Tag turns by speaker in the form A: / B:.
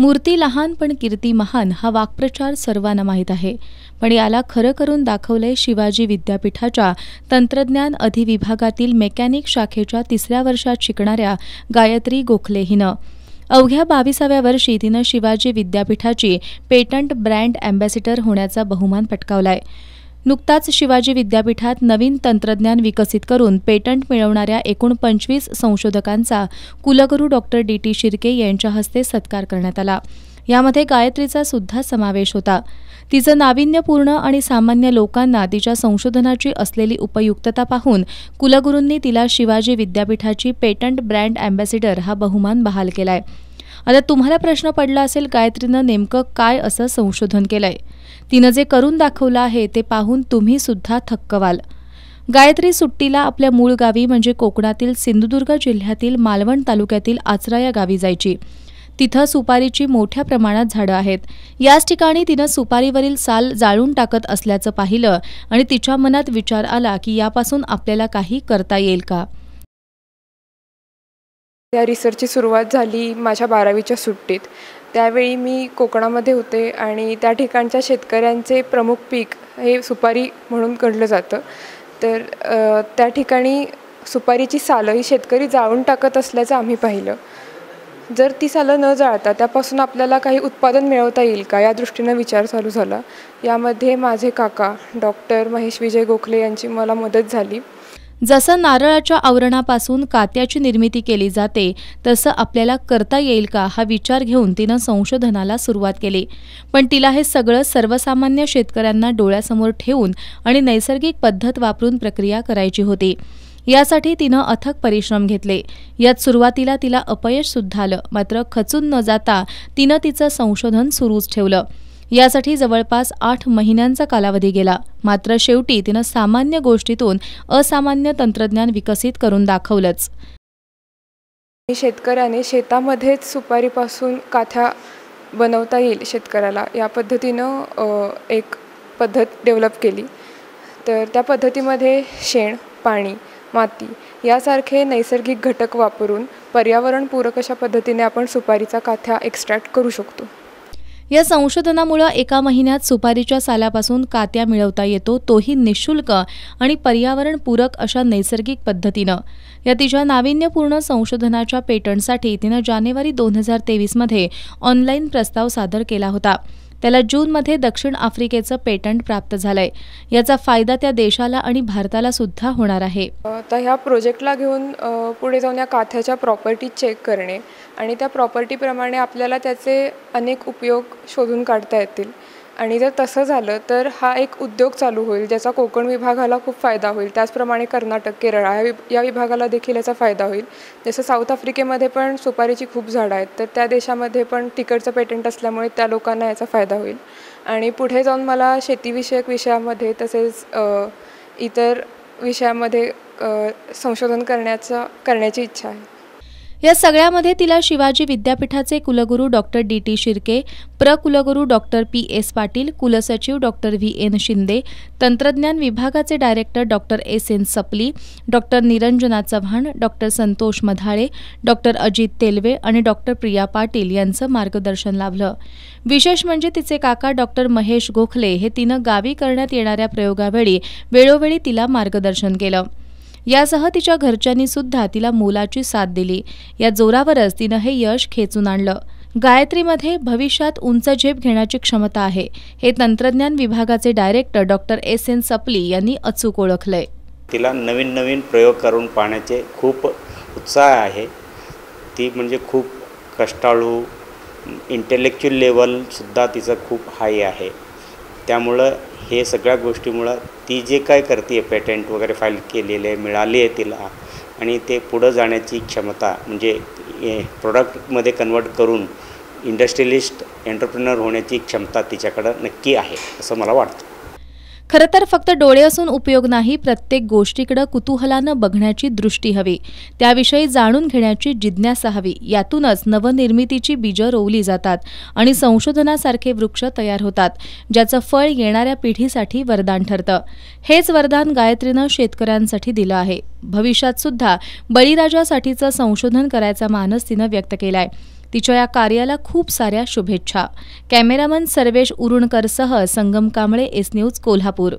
A: मूर्ती लहान पण कीर्ती महान हा वाक्प्रचार सर्वांना माहीत आहे, पण याला खरं करून दाखवलंय शिवाजी विद्यापीठाच्या तंत्रज्ञान अधिविभागातील मेकॅनिक शाखेच्या 3ऱ्या वर्षात शिकणाऱ्या गायत्री गोखले हिनं. अवघ्या 22व्या वर्षी तिनं शिवाजी विद्यापीठाची पेटंट ब्रँड अँबॅसिडर होण्याचा बहुमान पटकावलाय. नुकताच शिवाजी विद्यापीठात नवीन तंत्रज्ञान विकसित करून पेटंट मिळवणाऱ्या एकूण 25 संशोधकांचा कुलगुरू डॉक्टर डी.टी. शिर्के यांच्या हस्ते सत्कार करण्यात आला. यामध्ये गायत्रीचा सुद्धा समावेश होता. तिचं नाविन्यपूर्ण आणि सामान्य लोकांना तिच्या संशोधनाची असलेली उपयुक्तता पाहून कुलगुरूंनी तिला शिवाजी विद्यापीठाची पेटंट ब्रँड अँबॅसिडर हा बहुमान बहाल केलाय. आता तुम्हाला प्रश्न पडला असेल, गायत्रीनं नेमकं काय असं संशोधन केलंय? तिनं जे करून दाखवलं आहे ते पाहून तुम्ही सुद्धा थक्क व्हाल. गायत्री सुट्टीला आपल्या मूळ गावी म्हणजे कोकणातील सिंधुदुर्ग जिल्ह्यातील मालवण तालुक्यातील आचरा या गावी जायची. तिथं सुपारीची मोठ्या प्रमाणात झाडं आहेत. याच ठिकाणी तिनं सुपारीवरील साल जाळून टाकत असल्याचं पाहिलं आणि तिच्या मनात विचार आला की यापासून आपल्याला काही करता येईल का.
B: या रिसर्चची सुरुवात झाली माझ्या 12वीच्या सुट्टीत. त्यावेळी मी कोकणामध्ये होते आणि त्या ठिकाणच्या शेतकऱ्यांचे प्रमुख पीक हे सुपारी म्हणून गणलं जातं. तर त्या ठिकाणी सुपारीची सालं ही शेतकरी जाळून टाकत असल्याचं आम्ही पाहिलं. जर ती सालं न जाळता त्यापासून आपल्याला काही उत्पादन मिळवता येईल का या दृष्टीनं विचार चालू झाला. यामध्ये माझे काका डॉक्टर महेश विजय गोखले यांची मला मदत झाली.
A: जसं नारळाच्या आवरणापासून कात्याची निर्मिती केली जाते तसं आपल्याला करता येईल का हा विचार घेऊन तिनं संशोधनाला सुरुवात केली. पण तिला हे सगळं सर्वसामान्य शेतकऱ्यांना डोळ्यासमोर ठेवून आणि नैसर्गिक पद्धत वापरून प्रक्रिया करायची होती. यासाठी तिनं अथक परिश्रम घेतले. यात सुरुवातीला तिला अपयश सुद्धा आलं, मात्र खचून न जाता तिनं तिचं संशोधन सुरूच ठेवलं. यासाठी जवळपास 8 महिन्यांचा कालावधी गेला, मात्र शेवटी तिनं सामान्य गोष्टीतून असामान्य तंत्रज्ञान विकसित करून दाखवलंच.
B: शेतकऱ्याने शेतामध्येच सुपारीपासून काथ्या बनवता येईल शेतकऱ्याला या पद्धतीनं एक पद्धत डेव्हलप केली. तर त्या पद्धतीमध्ये शेण, पाणी, माती यासारखे नैसर्गिक घटक वापरून पर्यावरणपूरक अशा पद्धतीने आपण सुपारीचा काथ्या एक्स्ट्रॅक्ट करू शकतो.
A: या संशोधनामुळे एका महिन्यात सुपारीच्या सालापासून कात्या मिळवता येतो, तोही निःशुल्क आणि पर्यावरणपूरक अशा नैसर्गिक पद्धतीनं. या तिच्या नाविन्यपूर्ण संशोधनाच्या पेटंटसाठी तिनं जानेवारी 2023 मध्ये ऑनलाईन प्रस्ताव सादर केला होता. त्याला जूनमध्ये दक्षिण आफ्रिकेचं पेटंट प्राप्त झालंय. याचा फायदा त्या देशाला आणि भारताला सुद्धा होणार आहे.
B: आता ह्या प्रोजेक्टला घेऊन पुढे जाऊन या काथ्याच्या प्रॉपर्टी चेक करणे आणि त्या प्रॉपर्टीप्रमाणे आपल्याला त्याचे अनेक उपयोग शोधून काढता येतील. आणि जर तसं झालं तर हा एक उद्योग चालू होईल ज्याचा कोकण विभागाला खूप फायदा होईल. त्याचप्रमाणे कर्नाटक, केरळ या विभागाला देखील याचा फायदा होईल. जसं साऊथ आफ्रिकेमध्ये पण सुपारीची खूप झाडं आहेत, तर त्या देशामध्ये पण तिकडचं पेटंट असल्यामुळे त्या लोकांना याचा फायदा होईल. आणि पुढे जाऊन मला शेतीविषयक विषयामध्ये तसेच इतर विषयामध्ये संशोधन करण्याची इच्छा आहे.
A: या सगळ्यामध्ये तिला शिवाजी विद्यापीठाचे कुलगुरू डॉक्टर डी.टी. शिर्के, प्रकुलगुरू डॉक्टर पी.एस. पाटील, कुलसचिव डॉक्टर व्ही.एन. शिंदे, तंत्रज्ञान विभागाचे director doctor S N. Sapli, doctor Niranjana Chavan, doctor Santosh Madhale, doctor Ajit Telwe आणि डॉक्टर प्रिया पाटील यांचं मार्गदर्शन लाभलं. विशेष म्हणजे तिचे काका डॉक्टर महेश गोखले हे तिनं गावी करण्यात येणाऱ्या प्रयोगावेळी वेळोवेळी तिला मार्गदर्शन केलं. यासह तिच्या घरच्यांनी सुद्धा तिला मोलाची साथ दिली. या जोरावरच तिनं हे यश खेचून आणलं. गायत्रीमध्ये भविष्यात उंच झेप घेण्याची क्षमता आहे, हे तंत्रज्ञान विभागाचे डायरेक्टर डॉक्टर एस.एन. सपली यांनी अचूक ओळखलंय.
C: तिला नवीन नवीन प्रयोग करून पाहण्याचे खूप उत्साह आहे. ती म्हणजे खूप कष्टाळू, इंटेलेक्च्युअल लेवलसुद्धा तिचं खूप हाय आहे. त्यामुळं हे सगळ्या गोष्टीमुळं ती जे काय करते, पेटंट वगैरे फाईल केलेले मिळाले आहे तिला, आणि ते पुढं जाण्याची क्षमता म्हणजे प्रोडक्टमध्ये कन्वर्ट करून इंडस्ट्रियलिस्ट एंटरप्रेनर होण्याची क्षमता तिच्याकडं नक्की आहे असं मला वाटतं.
A: खरं तर फक्त डोळे असून उपयोग नाही, प्रत्येक गोष्टीकडे कुतूहलानं बघण्याची दृष्टी हवी, त्याविषयी जाणून घेण्याची जिज्ञासा हवी. यातूनच नवनिर्मितीची बीजं रोवली जातात आणि संशोधनासारखे वृक्ष तयार होतात, ज्याचं फळ येणाऱ्या पिढीसाठी वरदान ठरतं. हेच वरदान गायत्रीनं शेतकऱ्यांसाठी दिलं आहे. भविष्यात सुद्धा बळीराजासाठीचं संशोधन करायचा मानस तिनं व्यक्त केलाय. तिच्या या कार्याला खूप साऱ्या शुभेच्छा. कॅमेरामन सर्वेश उरुणकरसह संगम कांबळे, एस न्यूज, कोल्हापूर.